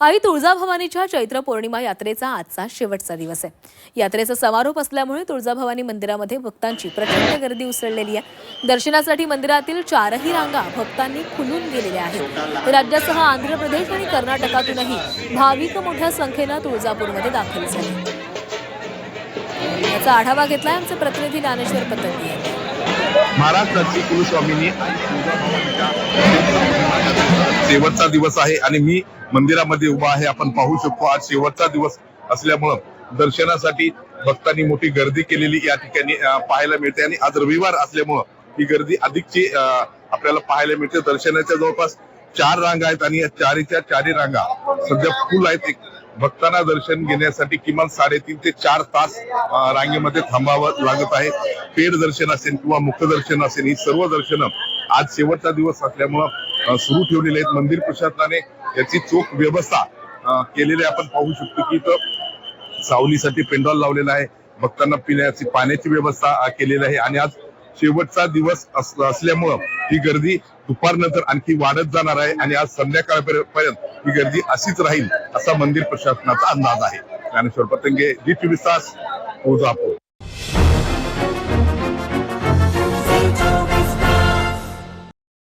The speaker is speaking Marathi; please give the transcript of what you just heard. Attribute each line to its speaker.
Speaker 1: आई तुळजाभवानीच्या चैत्र पौर्णिमा यात्रेचा आजचा शेवटचा दिवस आहे। यात्रेचा समारोप असल्यामुळे तुळजाभवानी मंदिरामध्ये भक्तांची प्रचंड गर्दी उसळलेली आहे। दर्शनासाठी मंदिरातील चारही रांगा भक्तांनी फुलून गेलेल्या आहेत। राज्यासह आंध्र प्रदेश आणि कर्नाटकातूनही भाविक मोठ्या संख्येने तुळजापूरमध्ये दाखल झाले। याचा आढावा घेतलाय आमचे प्रतिनिधी ज्ञानेश्वर पतंगी यांनी।
Speaker 2: महाराष्ट्राची कुलस्वामिनी शेवटचा दिवस आहे आणि मी मंदिरामध्ये उभा आहे। आपण पाहू शकतो आज शेवटचा दिवस असल्यामुळं दर्शनासाठी भक्तांनी मोठी गर्दी केलेली या ठिकाणी पाहायला मिळते आणि आज रविवार असल्यामुळं ही गर्दी अधिकची आपल्याला पाहायला मिळते। दर्शनाच्या जवळपास 4 रांगा आहेत आणि या चारी रांगा सध्या फुल आहेत। भक्तांना दर्शन घेण्यासाठी किमान 3.5 ते 4 तास रांगेमध्ये थांबावं लागत आहे। पेड दर्शन असेल किंवा मुक्त दर्शन असेल ही सर्व दर्शनं आज शेवटचा दिवस असल्यामुळं सुरू ठेवलेले आहेत। मंदिर प्रशासनाने याची चोख व्यवस्था केलेली आपण पाहू शकतो की इथं सावलीसाठी पेंडॉल लावलेला आहे, भक्तांना पिण्याची पाण्याची व्यवस्था केलेली आहे आणि आज शेवटचा दिवस असल्यामुळं ही गर्दी दुपारनंतर आणखी वाढत जाणार आहे आणि आज संध्याकाळपर्यंत ही गर्दी अशीच राहील असा मंदिर प्रशासनाचा अंदाज आहे। ज्ञानेश्वर पतंगे, जी 24 तास, तुळजापूर।